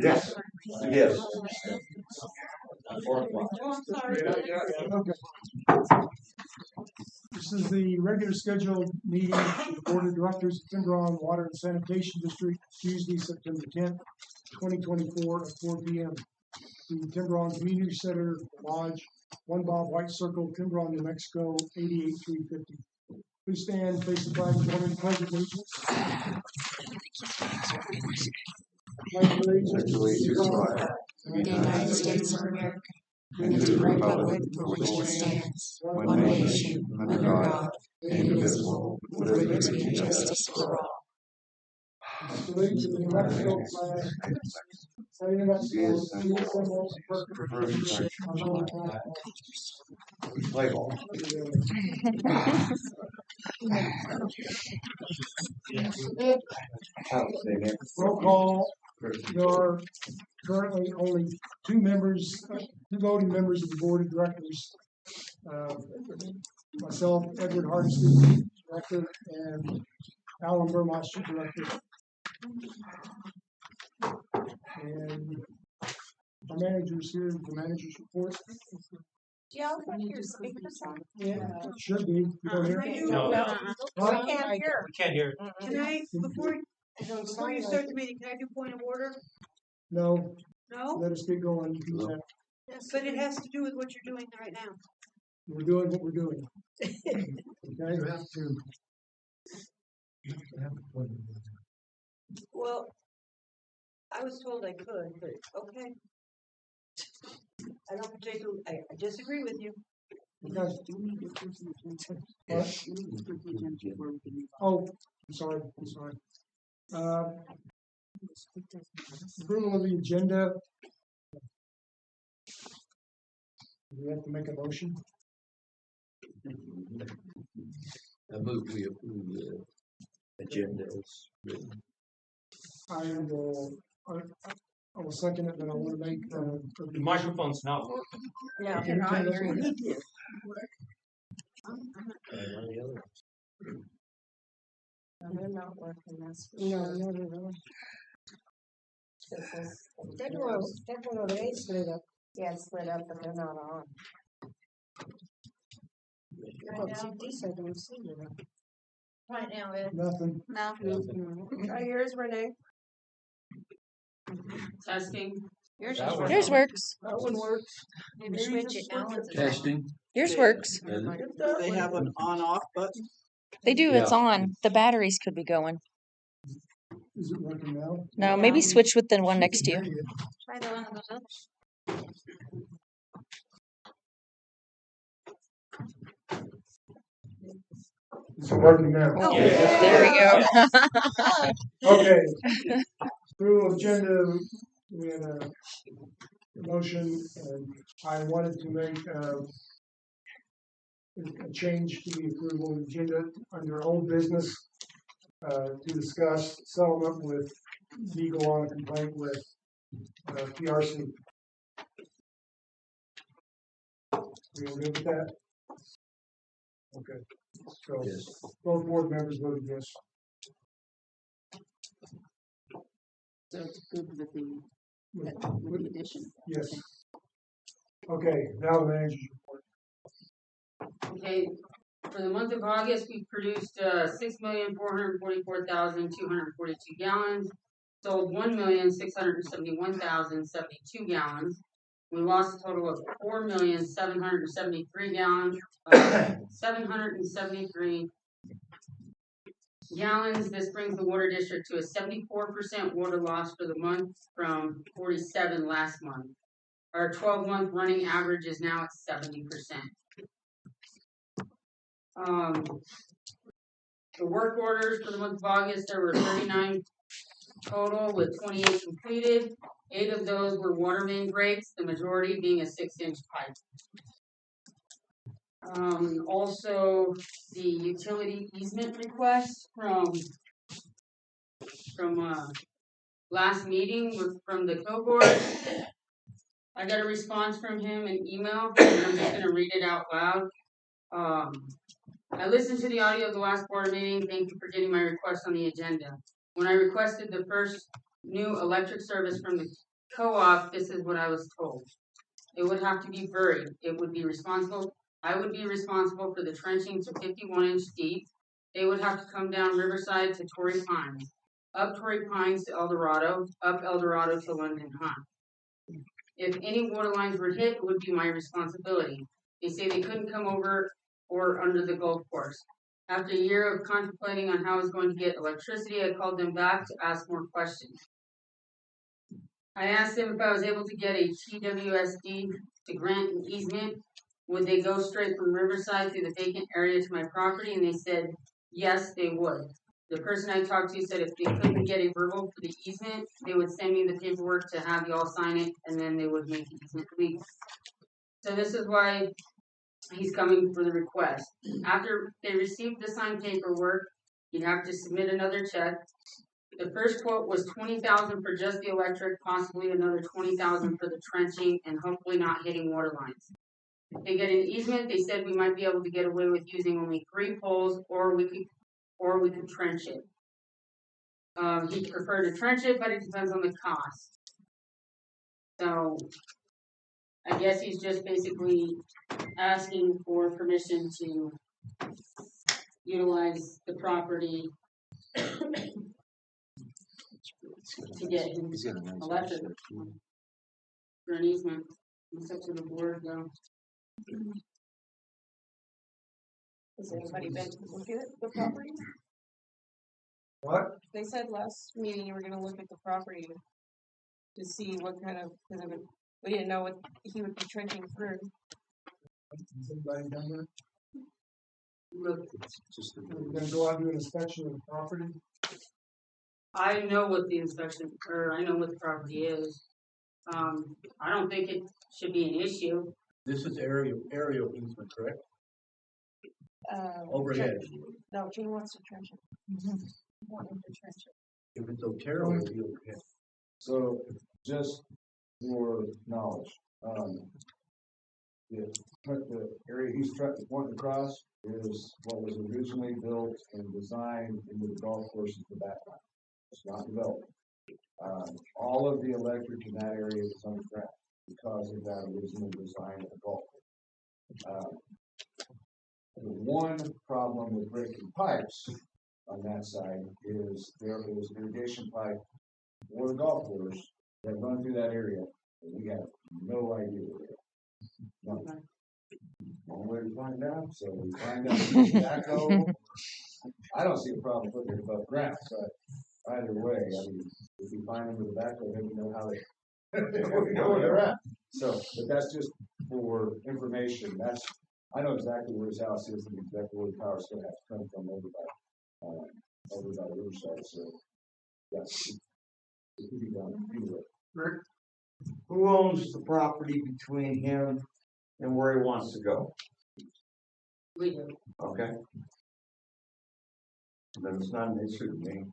Yes. Yes. This is the regular scheduled meeting of the Board of Directors of Timberon Water and Sanitation District, Tuesday, September 10th, 2024 at 4 p.m. The Timberon Community Center Lodge, 1 Bob White Circle, Timberon, New Mexico, 88350. Please stand, face the flag, and join in the pledge of allegiance. The United States of America, and to the republic for which it stands, one nation, under God, indivisible, with liberty and justice for all. Salute to the New Mexico flag. Say New Mexico, symbols, roll call. There are currently only two voting members of the Board of Directors. Myself, Edward Hardesty, Director, and Alan Burmaster, Director. And our manager's here, the manager's report. Do y'all put your speakers on? Yeah, it should be. You don't hear it? No. Huh? We can't hear. We can't hear it. Can I, before you start the meeting, can I do point of order? No, No? let us get going. But it has to do with what you're doing right now. We're doing what we're doing. Okay? You have to. Well, I was told I could, but okay. I don't particularly, I disagree with you. Okay. Oh, I'm sorry. Approval of the agenda. We have to make a motion. I move we approve the agenda as written. I will second it, but I want to make The microphone's not working. No, Can you turn this on? they're not working. That's for No, sure. no. That one over there is split up. Yeah, it's split up, but they're not on. Right now, Nothing. no. Try yours, Renee. Testing. Yours That one. Yours works. That one works. Maybe switch it. Alan's is Testing. Yours works. They have an on-off button. They do. Yeah. It's on. The batteries could be going. Is it working now? No, maybe switch with the one next to you. Try the one that goes up. Is it working now? Oh, Yeah. There we go. Okay. Approval of agenda. We had a motion, and I wanted to make a change to the approval of agenda under old business to discuss settlement with legal on a complaint with PRC. We all good with that? Okay. So Yes. both board members voted yes. So it's good with the With- addition. Yes. Okay, now the manager's report. Okay, for the month of August, we produced 6,444,242 gallons, sold 1,671,072 gallons. We lost a total of 4,773 gallons, 773 gallons. This brings the water district to a 74% water loss for the month from 47 last month. Our 12-month running average is now at 70%. The work orders for the month of August, there were 39 total with 28 completed. 8 of those were water main breaks, the majority being a 6-inch pipe. Also, the utility easement request from last meeting was from the co-board. I got a response from him in email, and I'm just going to read it out loud. I listened to the audio of the last board meeting. Thank you for getting my request on the agenda. When I requested the first new electric service from the co-op, this is what I was told. It would have to be buried. I would be responsible for the trenching to 51-inch deep. They would have to come down Riverside to Torrey Pines, up Torrey Pines to Eldorado, up Eldorado to London High. If any water lines were hit, it would be my responsibility. They say they couldn't come over or under the golf course. After a year of contemplating on how I was going to get electricity, I called them back to ask more questions. I asked them if I was able to get a TWSD to grant an easement. Would they go straight from Riverside through the vacant area to my property? And they said, yes, they would. The person I talked to said if they couldn't get a verbal for the easement, they would send me the paperwork to have y'all sign it, and then they would make the easement legal. So this is why he's coming for the request. After they received the signed paperwork, you'd have to submit another check. The first quote was $20,000 for just the electric, possibly another $20,000 for the trenching, and hopefully not hitting water lines. If they get an easement, they said we might be able to get away with using only 3 poles, or we could trench it. He'd prefer to trench it, but it depends on the cost. So I guess he's just basically asking for permission to utilize the property to get him electric for an easement. It's up to the board, though. Has anybody been to look at the property? What? They said last meeting you were gonna look at the property to see what kind of, we didn't know what he would be trenching through. Has anybody done that? Look, We're gonna go out and do an inspection of the property. I know what the inspection, or I know what the property is. I don't think it should be an issue. This is aerial easement, correct? Overhead. No, Gene wants to trench it. Want him to trench it. If it's Otero, it'll be overhead. So, just for knowledge, the area he's pointing across is what was originally built and designed into the golf course at the background. It's not developed. All of the electric in that area is underground because of that original design of the golf course. The one problem with breaking pipes on that side is there is irrigation pipe for the golf course that run through that area, and we have no idea where they are. None. One way to find out, so we find out backhoe. I don't see a problem putting it above ground, but either way, I mean, if we find them with a backhoe, then we know how they know where they're at. So, but that's just for information. I know exactly where his house is and exactly where the power's going to have to come from over by Riverside. So, yes, it could be done either way. Rick, who owns the property between him and where he wants to go? We do. Okay. Then it's not an issue to me.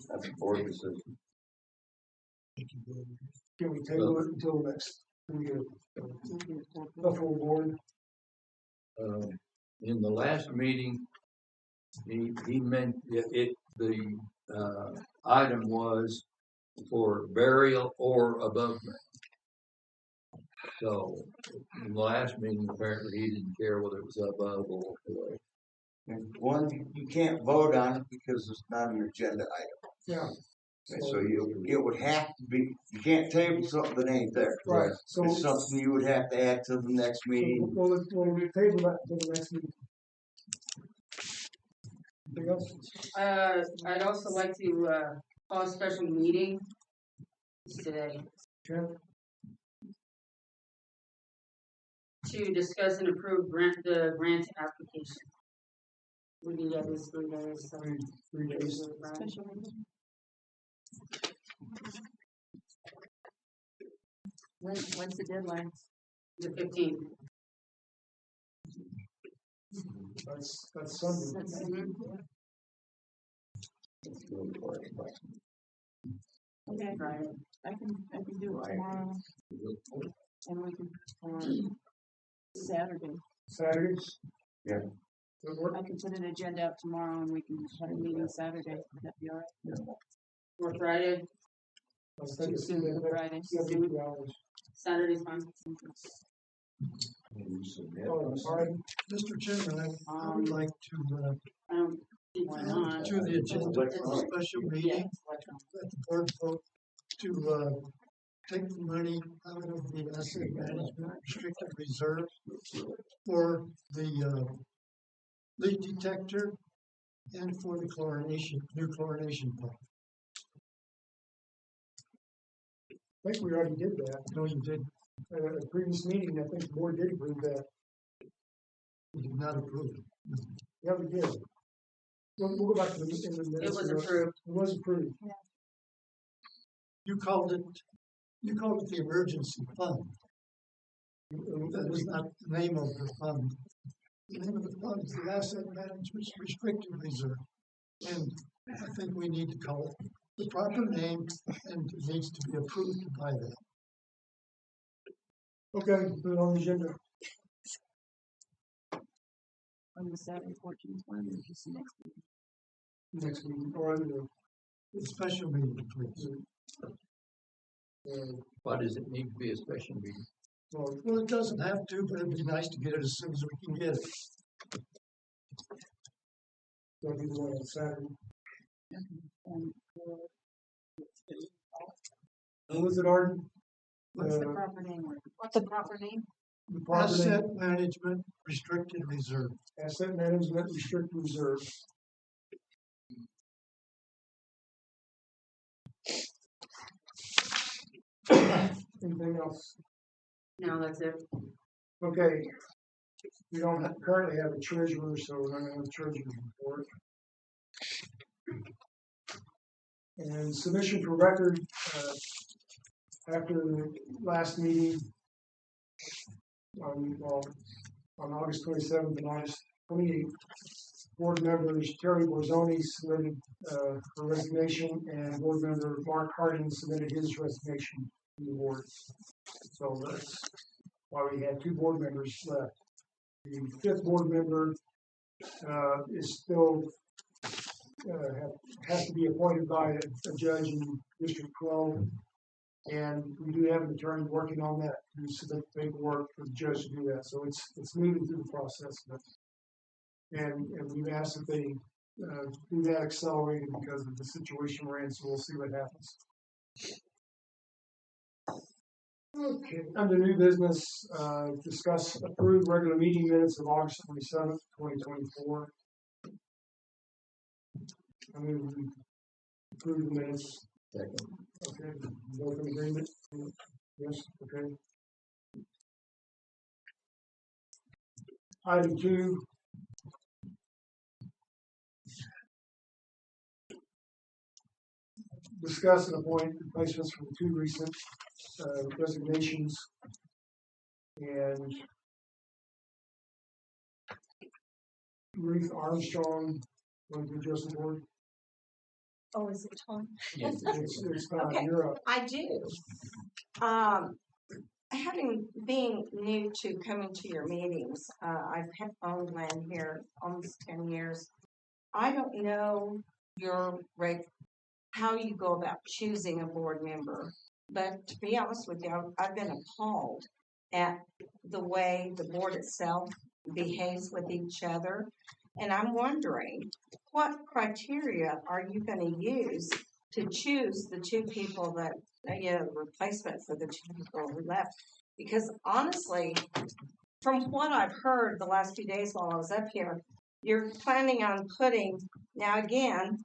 That's a board decision. Can we table it until next? We get the full board. In the last meeting, he meant the item was for burial or above ground. So in the last meeting, apparently he didn't care whether it was above or below. One, you can't vote on it because it's not an agenda item. Yeah. And so it would have to be, you can't table something that ain't there. Right. So it's something you would have to add to the next meeting. We'll table that until the next meeting. Anything else? I'd also like to call a special meeting today Okay. to discuss and approve the grant application. We need at least 3 days. So 3 days. When's the deadline? The 15th. That's Sunday. Okay, Right. I can do it tomorrow, and we can Saturday. Saturdays? Yeah. Does it work? I can put an agenda up tomorrow and we can have a meeting Saturday. Would that be all right? Or Friday, I think it's Soon for Friday. 72 hours. Saturday's fine. Oh, sorry. Mr. Chairman, I would like to, I don't see why not. to the agenda for a special meeting, let the board vote to, take the money out of the asset management restricted reserve for the, leak detector and for the new chlorination pump. I think we already did that. No, you did, At a previous meeting, I think the board did approve that. you did not approve it. Yeah, we did. We'll go back to the in the minutes. It was approved. It was approved. You called it the emergency fund. That was not the name of the fund. The name of the fund is the asset management restricted reserve. And I think we need to call it the proper name, and it needs to be approved by that. Okay, put it on the agenda. On the Saturday, 14th, one, or just the next meeting? Next meeting, or The special meeting, please. Why does it need to be a special meeting? Well, it doesn't have to, but it'd be nice to get it as soon as we can get it. That'll be the one on Saturday. And What was it, Arden? what's the proper name? What's the proper name? The proper name? Asset management restricted reserve. Asset Management Restricted Reserve. Anything else? No, that's it. Okay. We don't currently have a treasurer, so we're not gonna have a treasurer's report. And submission for record, after the last meeting on August 27th and August 28th, board members Terry Borzoni submitted her resignation, and board member Mark Harding submitted his resignation to the board. So that's why we had two board members left. The fifth board member is still has to be appointed by a judge in District 12, and we do have an attorney working on that to submit the paperwork for the judge to do that. So it's moving through the process, and we've asked that they do that accelerated because of the situation we're in. So we'll see what happens. Okay, under new business, discuss approved regular meeting minutes of August 27th, 2024. I mean, we approve the minutes. Second. Okay, both in agreement? Yes, okay. Item 2. Discuss and appoint replacements for the two recent resignations, and Ruth Armstrong, going to address the board. Oh, is it Tom? Yes. It's not, Okay. you're up. I do. Having being new to coming to your meetings, I've owned land here almost 10 years. I don't know how you go about choosing a board member, but to be honest with you, I've been appalled at the way the board itself behaves with each other. And I'm wondering, what criteria are you going to use to choose the two people that, replacement for the two people who left? Because honestly, from what I've heard the last few days while I was up here, you're planning on now again,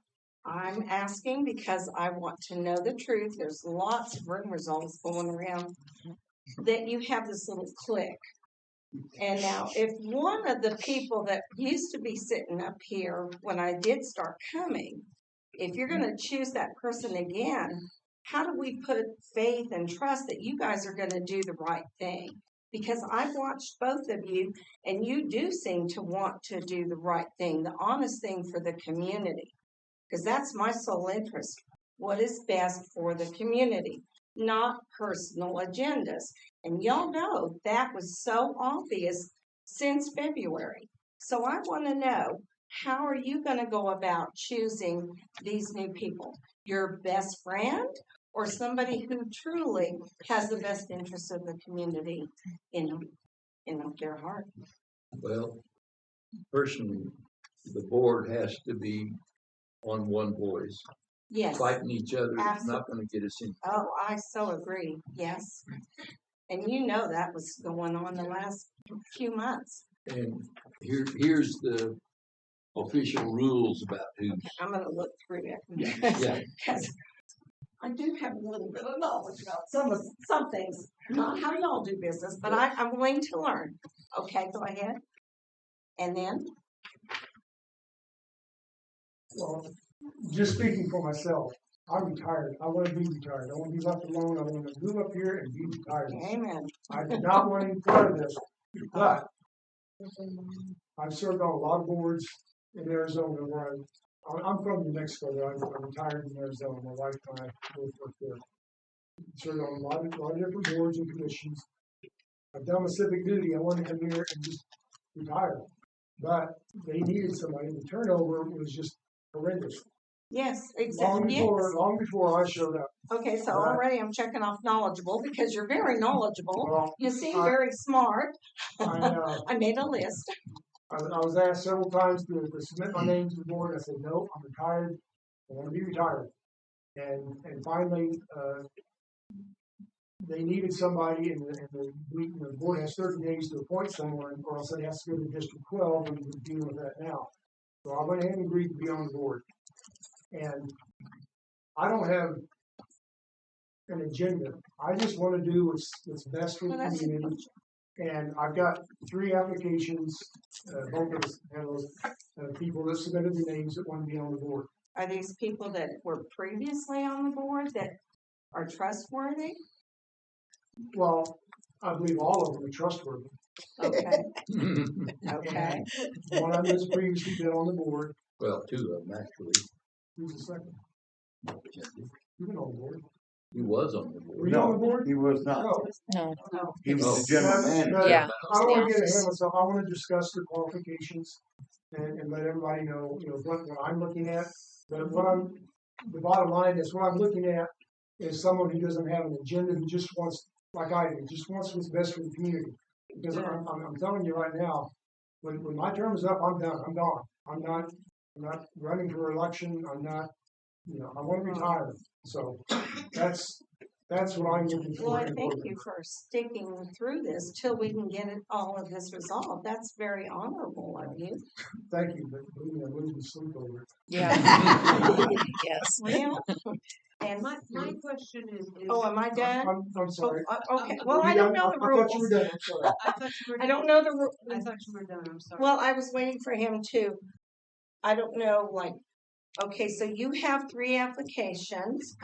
I'm asking because I want to know the truth. There's lots of rumors always going around that you have this little clique. And now, if one of the people that used to be sitting up here when I did start coming, if you're going to choose that person again, how do we put faith and trust that you guys are going to do the right thing? Because I've watched both of you, and you do seem to want to do the right thing, the honest thing for the community. Because that's my sole interest. What is best for the community, not personal agendas. And y'all know that was so obvious since February. So I want to know, how are you going to go about choosing these new people? Your best friend or somebody who truly has the best interest of the community in their heart? Well, personally, the board has to be on one voice. Yes. Fighting each other is Absolutely. not going to get us in. Oh, I so agree. Yes. And you know that was going on the last few months. And here's the official rules about who's. I'm going to look through it. Yeah. Because I do have a little bit of knowledge about some things, not how y'all do business, but I'm willing to learn. Okay, go ahead. And then? Well, just speaking for myself, I'm retired. I want to be retired. I want to be left alone. I want to move up here and be retired. Amen. I do not want any part of this, but I've served on a lot of boards in Arizona where I'm from New Mexico. I'm retired in Arizona. My wife and I both work there. Served on a lot of different boards and commissions. I've done my civic duty. I wanted to come here and just retire. But they needed somebody. The turnover was just horrendous. Yes, exactly. Long before I showed up. Okay, so already I'm checking off knowledgeable because you're very knowledgeable. Well, you seem very smart. I made a list. I was asked several times to submit my name to the board. I said, no, I'm retired. I want to be retired. And finally, they needed somebody, and the board has 30 days to appoint someone, or else it has to go to District 12, and we're dealing with that now. So I went ahead and agreed to be on the board. And I don't have an agenda. I just want to do what's best for the community. And I've got 3 applications, both of us have those people that submitted their names that want to be on the board. Are these people that were previously on the board that are trustworthy? Well, I believe all of them are trustworthy. Okay. Okay. One of them has previously been on the board. Well, 2 of them actually. Who's the second? You've been on the board. He was on the board. Were you on the board? He was not. No. He was the general manager. Yeah. I don't want to get ahead of myself. I want to discuss the qualifications and let everybody know, what I'm looking at. But the bottom line is what I'm looking at is someone who doesn't have an agenda, who just wants, like I do, just wants what's best for the community. Because I'm telling you right now, when my term is up, I'm done. I'm gone. I'm not running for election. I'm not, I want to retire. So that's what I'm looking for. Well, I thank you for sticking through this till we can get all of this resolved. That's very honorable of you. Thank you, but I'm losing sleep over it. Yeah. Yes. Well, And my question is. Oh, am I done? I'm sorry. Okay. Well, I don't know the I thought you were rules. done. I'm sorry. I thought you were. I don't know the rules. I thought you were done. I'm sorry. Well, I was waiting for him to. I don't know, okay, so you have 3 applications.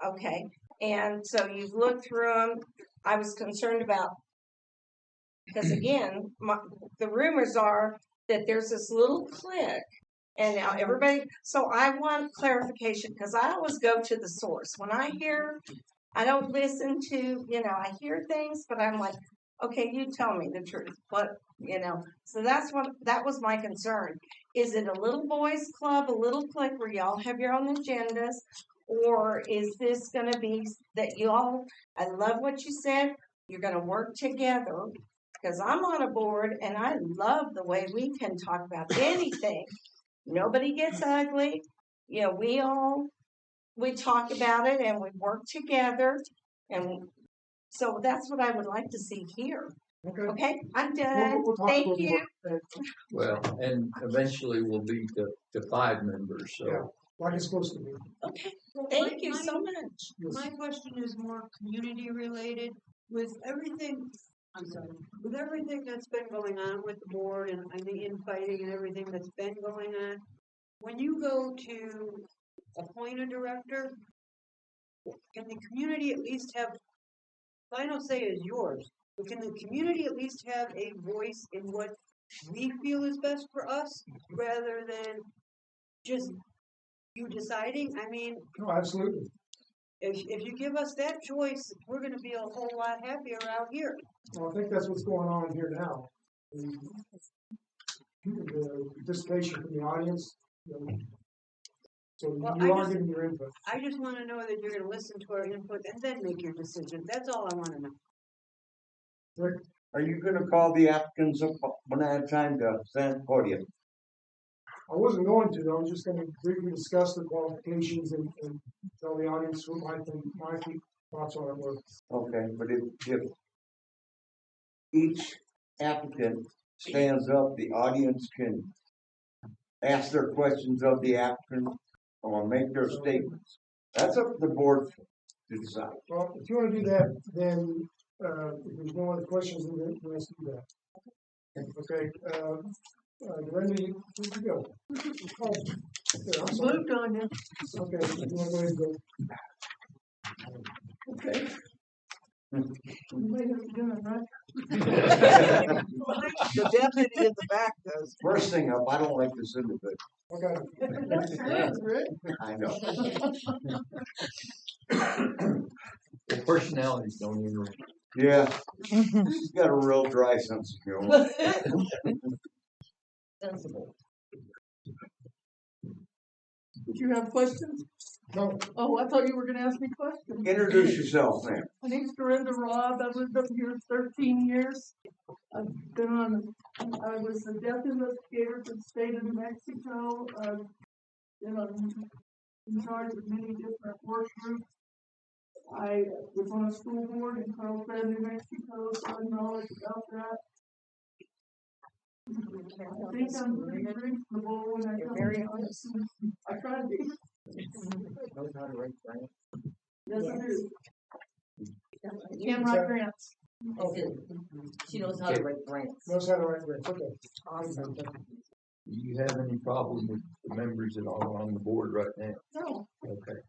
Okay, and so you've looked through them. I was concerned about, because again, the rumors are that there's this little clique, and now everybody, so I want clarification, because I always go to the source. When I hear, I don't listen to, I hear things, but I'm like, okay, you tell me the truth. So that was my concern. Is it a little boys club, a little clique where y'all have your own agendas? Or is this going to be that I love what you said, you're going to work together, because I'm on a board and I love the way we can talk about anything. Nobody gets ugly. We talk about it and we work together. And so that's what I would like to see here. Okay, I'm done. Thank you. Well, and eventually we'll be to 5 members. So. Yeah, like it's supposed to be. Okay, thank you so much. My question is more community related. With everything that's been going on with the board and the infighting and everything that's been going on, when you go to appoint a director, can the community at least have, I don't say it is yours, but can the community at least have a voice in what we feel is best for us, rather than just you deciding? I mean, No, absolutely. if you give us that choice, we're going to be a whole lot happier out here. Well, I think that's what's going on here now. the participation from the audience. So Well, you I are just- giving your input. I just wanna know that you're gonna listen to our input and then make your decision. That's all I wanna know. Are you gonna call the applicants up when I have time to stand podium? I wasn't going to, I was just gonna briefly discuss the qualifications and tell the audience what my thoughts on it were. Okay, but if each applicant stands up, the audience can ask their questions of the applicant or make their statements. That's up to the board to decide. Well, if you wanna do that, then, if there's no other questions, then let's do that. Okay, Brenda, you go. Oh, yeah, I'm sorry. Moved on you. Okay, you wanna go ahead and go? Okay. The deputy in the back does. First thing up, I don't like this individual. Okay. I know. The personalities don't even. Yeah, she's got a real dry sense of humor. Sensible. Did you have questions? No. Oh, I thought you were gonna ask me questions. Introduce yourself, ma'am. My name's Dorinda Robb. I've lived up here 13 years. I've been I was a death investigator for the state of New Mexico. I've been in charge of many different work groups. I was on a school board in Carlsbad, New Mexico, so I have knowledge about that. I think I'm pretty reasonable when I come. Very honest. I try to be. Knows how to write grants. Yes, I do. Can write grants. She knows how to write grants. Knows how to write grants, okay. Awesome. Do you have any problem with the members that are on the board right now? No. Okay.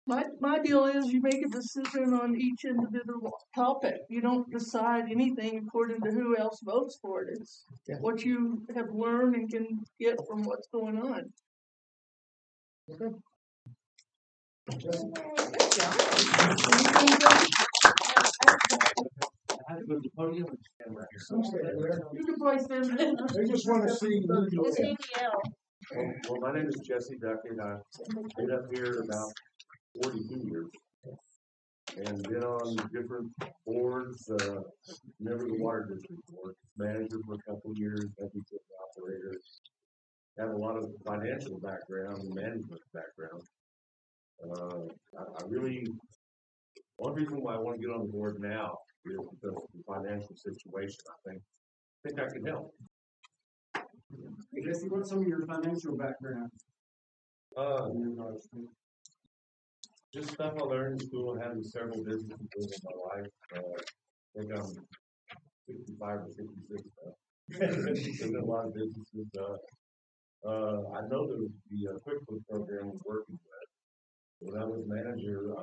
My deal is you make a decision on each individual topic. You don't decide anything according to who else votes for it. It's what you have learned and can get from what's going on. Okay. You can probably stand there. They just wanna see who you are. Well, my name is Jesse Duckett. I've been up here about 42 years and been on different boards, member of the water district board, manager for a couple of years, deputy operator. Have a lot of financial background and management background. I really, one reason why I want to get on the board now is because of the financial situation. I think I can help. Hey Jesse, what's some of your financial background? Just stuff I learned in school, having several businesses in my life. I think I'm 65 or 66 now. Been a lot of businesses. I know the QuickBooks program was working good. When I was manager,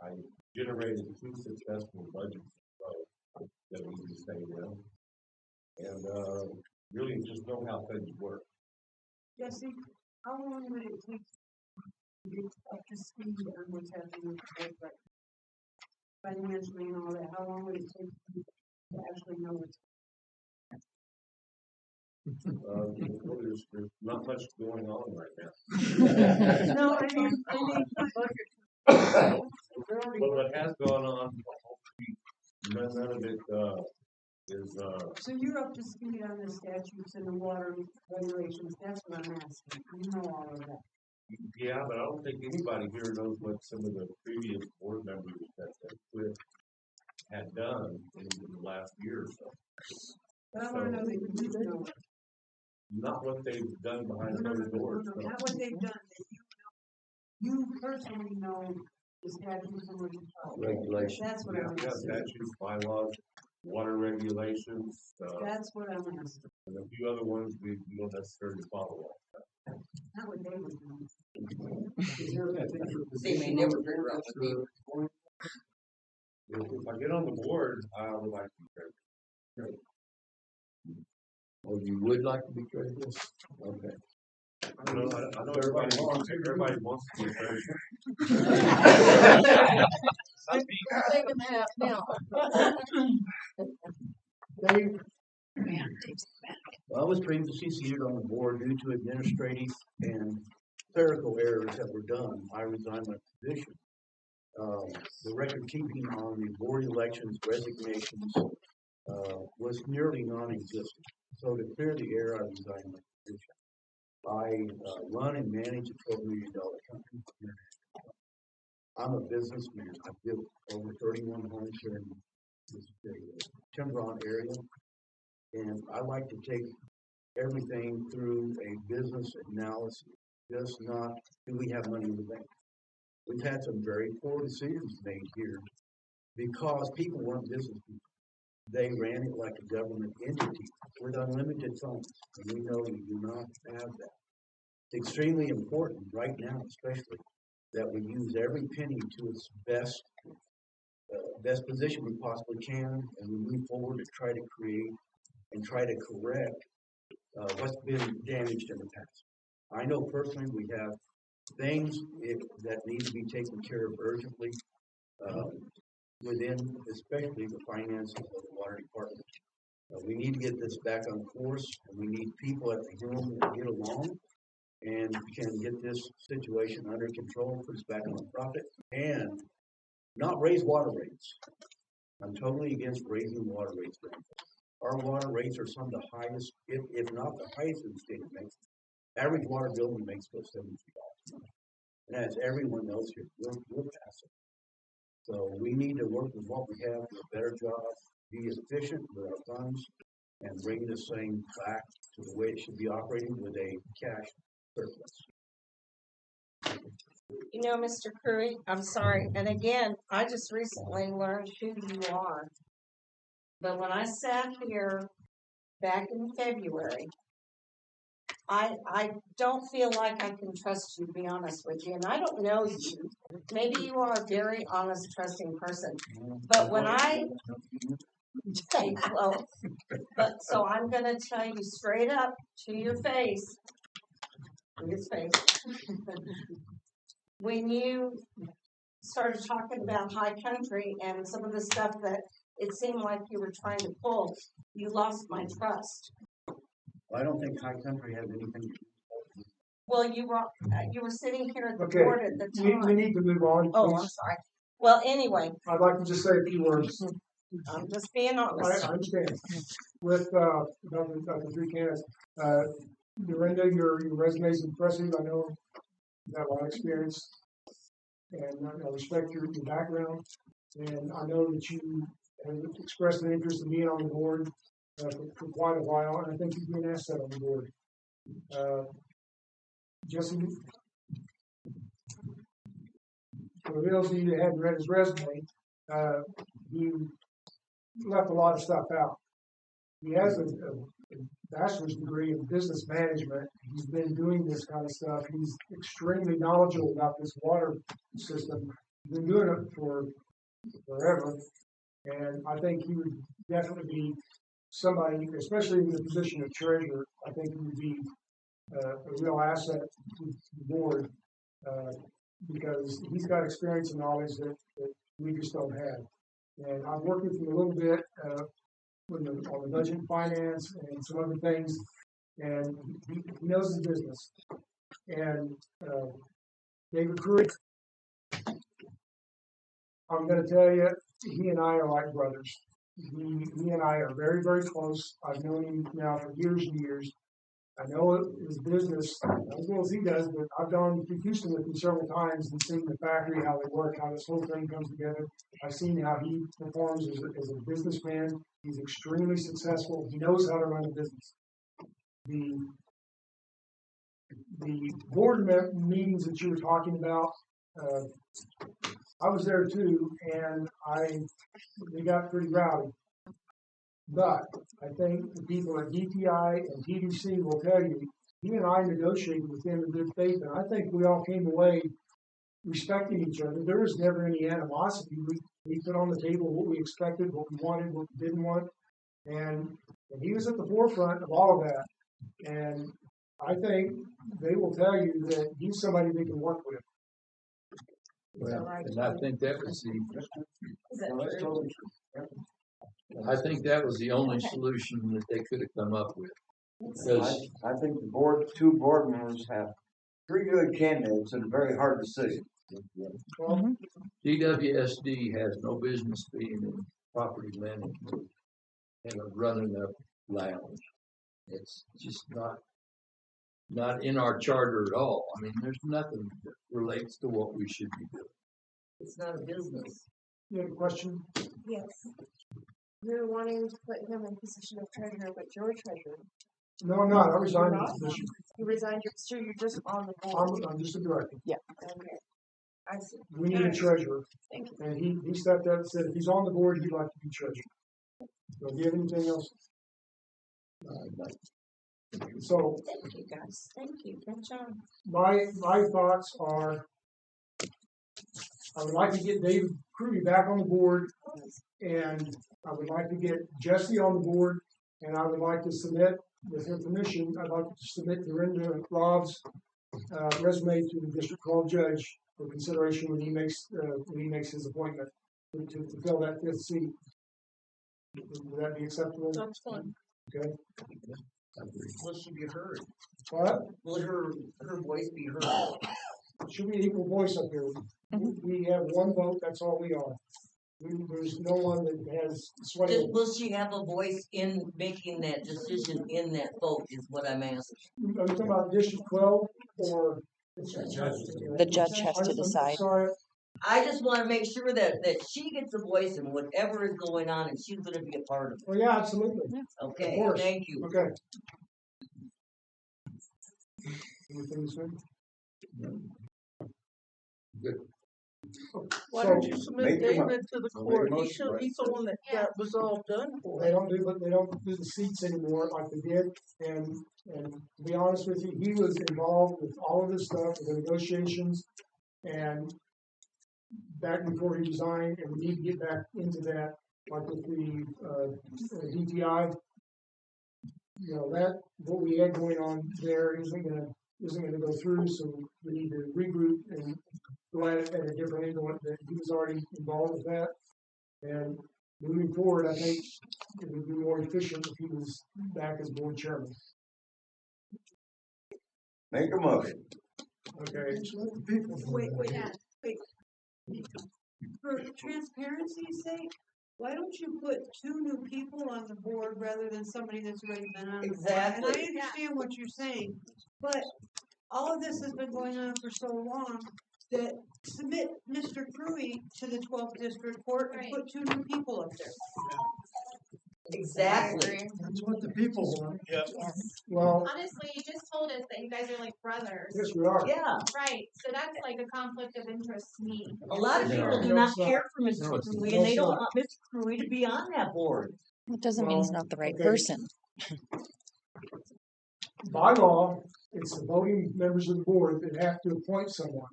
I generated 2 successful budgets that we can stay in, and really just know how things work. Jesse, how long would it take to get up to speed on what's happening with the board right now? Financially and all that, how long would it take to actually know what's There's not much going on right now. No, I mean, Well, what has gone on, none of it is. So you're up to speed on the statutes and the water regulations, that's what I'm asking, you know all of that. Yeah, but I don't think anybody here knows what some of the previous board members that quit had done in the last year or so. But I wanna know that you do know. Not what they've done behind closed doors. No, not what they've done, that you personally know the statutes and Regulations. That's what I'm Yeah, asking. statutes, bylaws, water regulations, That's what I'm asking, and a few other ones we don't necessarily follow. not what they were doing. They may never figure out what they were. If I get on the board, I would like to be treasurer. Oh, you would like to be treasurer? Okay. I know everybody wants to be treasurer. Taking that now. Dave? I was previously seated on the board due to administrative and clerical errors that were done. I resigned my position. The record keeping on the board elections resignations was nearly non-existent. So to clear the air, I resigned my position. I run and manage a $12 million company. I'm a businessman. I've built over 31 homes here in the Timberon area, and I like to take everything through a business analysis, just not, do we have money in the bank? We've had some very poor decisions made here because people weren't business people. They ran it like a government entity with unlimited funds, and we know we do not have that. It's extremely important right now, especially, that we use every penny to its best position we possibly can, and we move forward to try to create and try to correct what's been damaged in the past. I know personally we have things that need to be taken care of urgently within, especially the finances of the water department. We need to get this back on course, and we need people at the helm that get along and can get this situation under control, put us back on the profit, and not raise water rates. I'm totally against raising water rates. Our water rates are some of the highest, if not the highest in the state of Mexico. Average water bill in Mexico is $73. And as everyone knows here, we're passive. So we need to work with what we have, do a better job, be efficient with our funds, and bring this thing back to the way it should be operating with a cash surplus. You know, Mr. Curry, I'm sorry, and again, I just recently learned who you are. But when I sat here back in February, I don't feel like I can trust you, to be honest with you. And I don't know you. Maybe you are a very honest, trusting person. But when so I'm going to tell you straight up to your face, when you started talking about high country and some of the stuff that it seemed like you were trying to pull, you lost my trust. Well, I don't think high country has anything to do. Well, you were sitting here at the board at the time. We need to move on. Oh, please. I'm sorry. Well, anyway. I'd like to just say a few words. I'm just being honest. I understand. With the three candidates, Dorinda, your resume is impressive. I know you have a lot of experience, and I respect your background. And I know that you have expressed an interest in being on the board for quite a while, and I think you'd be an asset on the board. Jesse, for those of you that hadn't read his resume, he left a lot of stuff out. He has a bachelor's degree in business management. He's been doing this kind of stuff. He's extremely knowledgeable about this water system. He's been doing it for forever. And I think he would definitely be somebody, especially in the position of treasurer, I think he would be a real asset to the board because he's got experience and knowledge that we just don't have. And I've worked with him a little bit on the budget and finance and some other things, and he knows his business. And David Pruitt, I'm going to tell you, he and I are like brothers. He and I are very, very close. I've known him now for years and years. I know his business as well as he does, but I've gone to Houston with him several times and seen the factory, how they work, how this whole thing comes together. I've seen how he performs as a businessman. He's extremely successful. He knows how to run a business. The board meetings that you were talking about, I was there too, and they got pretty rowdy. But I think the people at DTI and TDC will tell you, he and I negotiated with them in good faith, and I think we all came away respecting each other. There was never any animosity. We put on the table what we expected, what we wanted, what we didn't want, and he was at the forefront of all of that. And I think they will tell you that he's somebody they can work with. Well, and I think that was the only solution that they could have come up with. Because I think the board, two board members have three good candidates and a very hard decision. Well, DWSD has no business being in property management and running a lounge. It's just not in our charter at all. I mean, there's nothing that relates to what we should be doing. It's not a business. you have a question? Yes. You're wanting to put him in position of treasurer, but you're treasurer. No, I'm not. I resigned You're the not? position. You resigned your, so you're just on the board. I'm just a director. Yeah. Okay. I see. We need a treasurer. Thank you. And he stepped up and said if he's on the board, he'd like to be treasurer. So do you have anything else? So Thank you, guys. Thank you. Good job. my thoughts are I would like to get David Crewy back on the board, and I would like to get Jesse on the board, and I would like to submit, with her permission, I'd like to submit Dorinda Rob's resume to the district court judge for consideration when he makes his appointment to fill that fifth seat. Would that be acceptable? That's fine. Okay. Will she be heard? What? Will her voice be heard? Should be equal voice up here. We have one vote, that's all we are. There's no one that has sway. Will she have a voice in making that decision in that vote is what I'm asking. Are you talking about District 12 or? The judge has to decide. Sorry, I just want to make sure that she gets a voice in whatever is going on and she's going to be a part of it. well, yeah, absolutely. Okay, Of course. thank you. Okay. Anything to say? Good. Why So, don't you submit make a mo- David to the make a court? He motion, should, right? he's the one that was all done for. They don't do the seats anymore like they did, and to be honest with you, he was involved with all of this stuff, with the negotiations, and back before he resigned, and we need to get back into that, like with the DTI. You know, that, what we had going on there isn't gonna go through, so we need to regroup and go at it at a different angle. That he was already involved with that, and moving forward, I think it would be more efficient if he was back as board chairman. Make a motion. Okay. Wait, wait. For transparency's sake, why don't you put two new people on the board rather than somebody that's already been on the board? Exactly. And I understand what you're saying, but all of this has been going on for so long that submit Mr. Crewy to the 12th District Court and put two new people up there. Exactly. That's what the people want. Yes. Well, Honestly, you just told us that you guys are like brothers. yes, we are. Yeah. Right, so that's like a conflict of interest to me. A lot of people do No, not it's not. care for Mr. No, it's Crewy not. and they No, don't it's want Mr. Crewy to be on that board. It doesn't mean he's not the right okay. person. By law, it's the voting members of the board that have to appoint someone.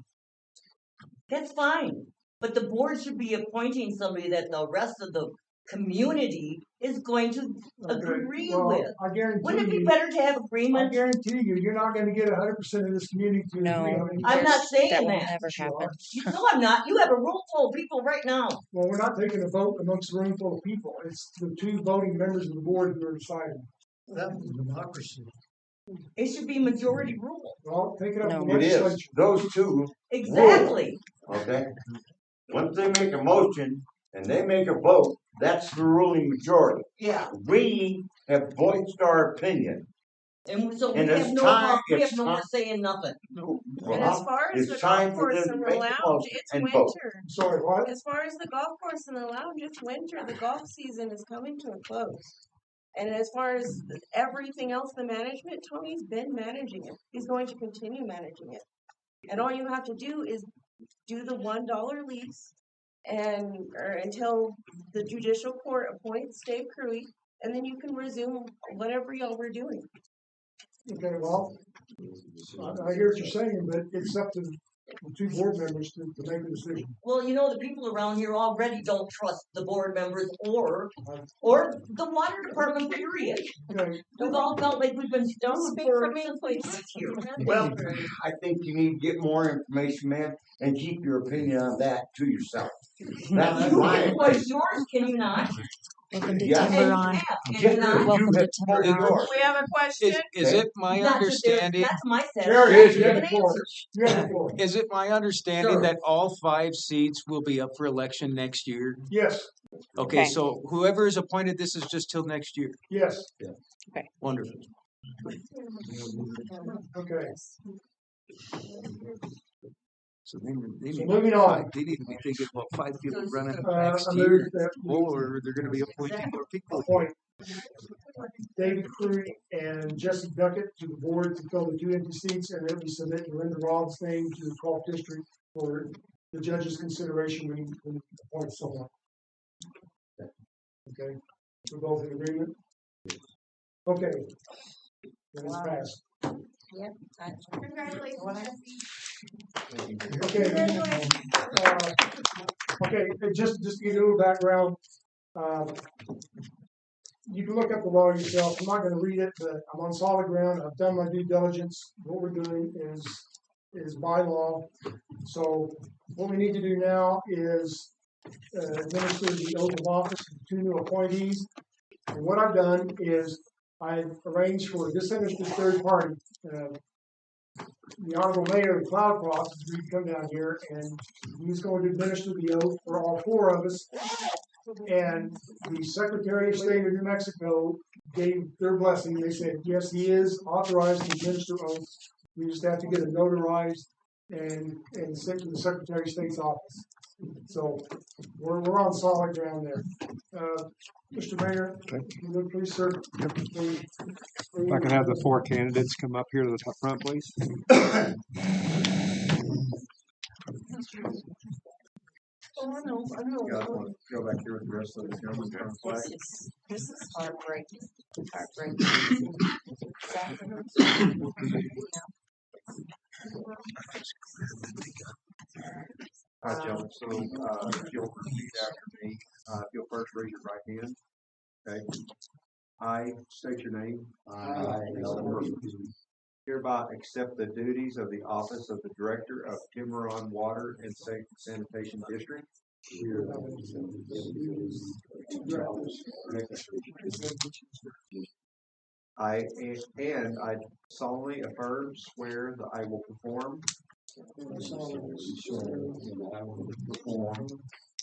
That's fine. But the board should be appointing somebody that the rest of the community is going to agree Well, with. I guarantee Wouldn't it be you, better to have I agreement? guarantee you're not gonna get 100% of this community to agree No. on anything. I'm not saying That will that. never happen. No, I'm not. You have a room full of people right now. Well, we're not taking a vote amongst a room full of people. It's the two voting members of the board who are deciding. That's democracy. It should be majority rule. Well, take it up No. with the It is. legislature. Those two, Exactly. okay? Once they make a motion and they make a vote, that's the ruling majority. Yeah. We have voiced our opinion. And so we And have it's no, time- we it's have no more time- say in nothing. And as far as the It's time golf for course them and to the make the lounge, motion it's and vote. winter. Sorry, what? As far as the golf course and the lounge, it's winter. The golf season is coming to a close. And as far as everything else, the management, Tony's been managing it. He's going to continue managing it. And all you have to do is do the $1 lease or until the judicial court appoints Dave Crewy, and then you can resume whatever y'all were doing. Okay, well, I hear what you're saying, but it's up to the two board members to make a decision. Well, you know, the people around here already don't trust the board members or the water department, period. Okay. We've all felt like we've been stoned Speak for for me, since we please. got here. Well, I think you need to get more information, man, and keep your opinion on that to yourself. That's You my can voice yours, can you not? Welcome to Yeah. Timberon. Get the Welcome to unit pulled Timberon. yours. We have a question. Is it my Not just there, understanding, that's my set. Jerry, That's you have an the floor. answer. You have the floor. is it my understanding Sure. that all 5 seats will be up for election next year? Yes, Okay, Okay. so whoever is appointed, this is just till next year. yes, Wonderful. okay. So they need, So moving on. they need to be thinking about 5 people running I next move year, that we or they're gonna be appointing more people. appoint David Crew and Jesse Duckett to the board to fill the 2 empty seats, and then we submit Linda Rob's name to the 12th district for the judge's consideration when he appoints someone. Okay, we're both in agreement? Okay. Then it's passed. Yep. Congratulations, Jesse. Okay. Okay, just to give you a little background, you can look up the law yourself. I'm not gonna read it, but I'm on solid ground. I've done my due diligence. What we're doing is by law. So what we need to do now is administer the oath of office to 2 new appointees. And what I've done is I've arranged for a disinterested third party, the Honorable Mayor of Cloud Cross is going to come down here, and he's going to administer the oath for all 4 of us. And the Secretary of State of New Mexico gave their blessing. They said, yes, he is authorized to administer oaths. We just have to get it notarized and sent to the Secretary of State's office. So we're on solid ground there. Mr. Mayor, you would please, sir. If I can have the 4 candidates come up here to the top front, please. Oh, I know. You guys want to go back here with the rest of the gentlemen? This is heartbreaking. Heartbreaking. All right, gentlemen, so if you'll repeat after me, if you'll first raise your right hand. Okay. I state your name. I hereby accept the duties of the office of the Director of Timberon Water and Sanitation District. I solemnly affirm, swear that I will perform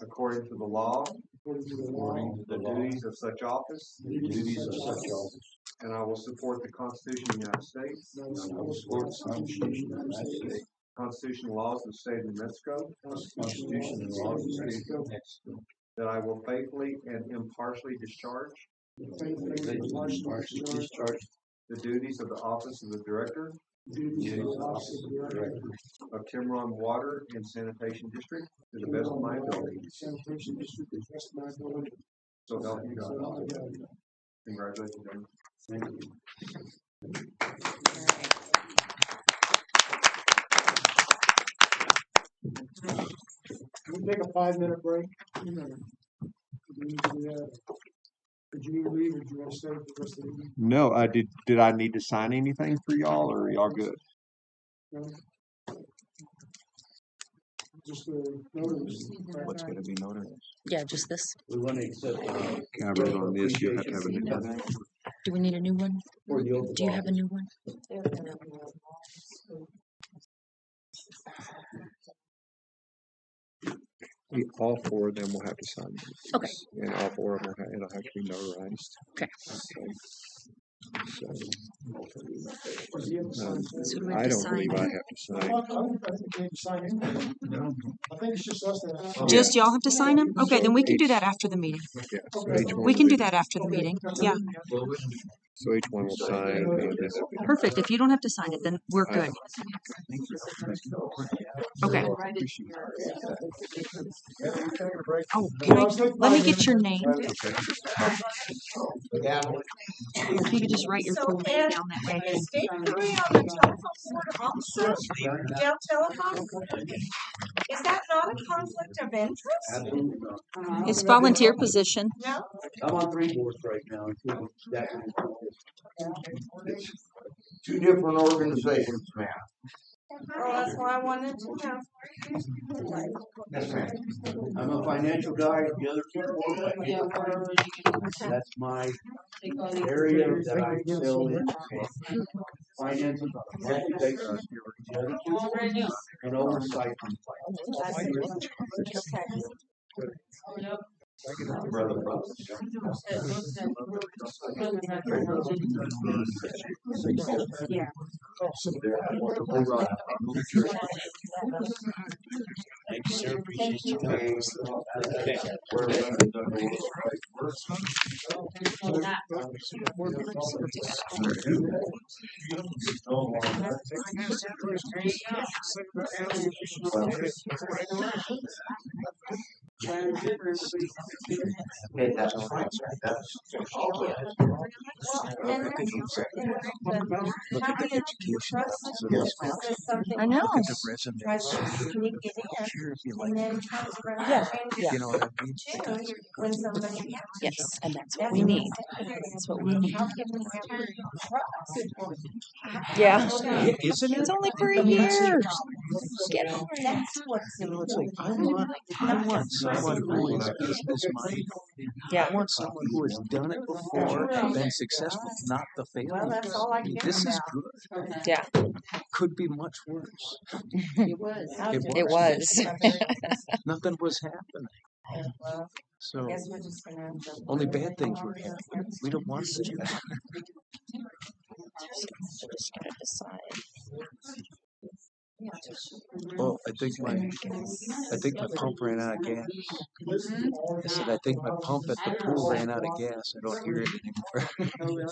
according to the law, the duties of such office, and I will support the Constitution of the United States, Constitution and laws of the state of New Mexico, that I will faithfully and impartially discharge the duties of the office of the Director of Timberon Water and Sanitation District to the best of my ability. So help me God. Congratulations, gentlemen. Thank you. Can we take a 5-minute break? Did you need to leave, or do you want to stay for the rest of the evening? No, I did. Did I need to sign anything for y'all, or are y'all good? No? Just the notice. What's going to be notarized? Yeah, just this. We want to accept. Can I vote on this? You have to have a new one. Do we need a new one? Do you have a new one? All 4 of them will have to sign. Okay. And all 4 of them it'll have to be notarized. Okay. So, So do we have I to don't sign? believe I have to sign. I don't think you need to sign anything. No. I think it's just us that. Just y'all have to sign them? Okay, then we can do that after the meeting. Yeah, so each one We can will do be- that after the meeting. Yeah. So each one will sign. And this will be- Perfect. If you don't have to sign it, then we're good. Okay. Oh, can let me get your name. If you could just write your full name down that way. Is Dave Curry on the telephone board also? Dell Telephone? Is that not a conflict of interest? It's volunteer position. No? I'm on 3 boards right now, including that. 2 different organizations, man. Well, that's why I wanted to know. Yes, ma'am. I'm a financial guy, the other two board, that's my area that I excel in. Finances on a monthly basis, the other two, and oversight on Brother. Yeah. Thank you, sir. Appreciate you. Okay, that's fine. That's. Look at the education. I know. Look at the resumes. Can you get in? Sure, if you like. Yeah, yeah. You know what I mean? Yes, and that's what we need. That's what we need. Yeah. Isn't it? It's only for a year. Get over it. You know, it's like I want someone who is business minded. Yeah. I want someone who has done it before and been successful, not the failures. I mean, this is good. Yeah. Could be much worse. It was. Nothing was happening. So only bad things were happening. We don't want to do that. Just gotta decide. Oh, I think my pump ran out of gas. I said, I think my pump at the pool ran out of gas. I don't hear it anymore.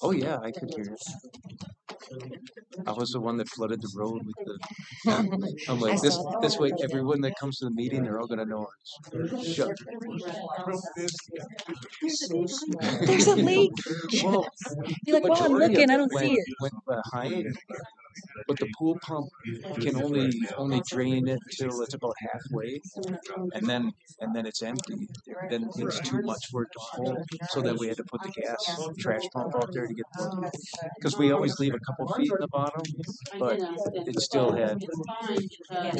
Oh yeah, I could hear it. I was the one that flooded the road with the. I'm like, this way, everyone that comes to the meeting, they're all gonna know it's shut. There's a leak. Well, You're like, well, I'm looking, I don't see it. Went behind, but the pool pump can only drain it till it's about halfway, and then it's empty. Then it's too much for it to pull. So then we had to put the gas trash pump out there to get the, because we always leave a couple feet in the bottom, but it still had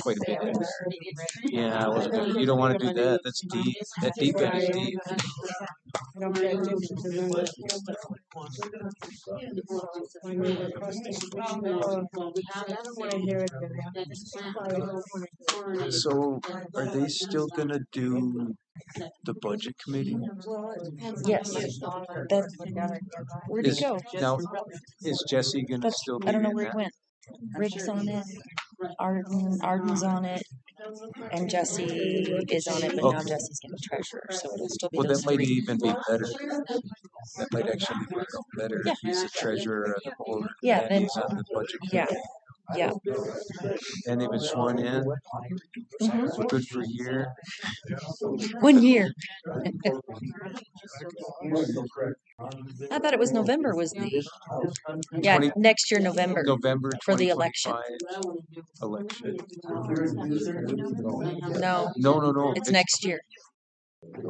quite a bit in there. Yeah, I wasn't. You don't want to do that. That's deep. That deep end is deep. So, are they still gonna do the budget committee? Yes. Where'd it go? Now, is Jesse gonna still be I don't know in where that? it went. Rick's on it. Arden's on it. And Jesse is on it, but now Jesse's gonna treasurer, so it'll still be Well, those that might three. even be better. That might actually work out better Yeah. if he's the treasurer of the board. Yeah, and then he's on the budget yeah. committee. Yeah. And they've been sworn in. We're good for a year. 1 year. I thought it was November was the next year November for the election. Election. No. It's next year.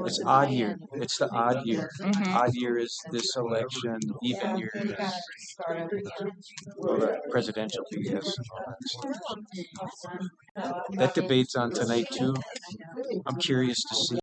It's odd year. It's the odd year. Mhm. Odd year is this election. Even year is the presidential BS. That debate's on tonight too. I'm curious to see.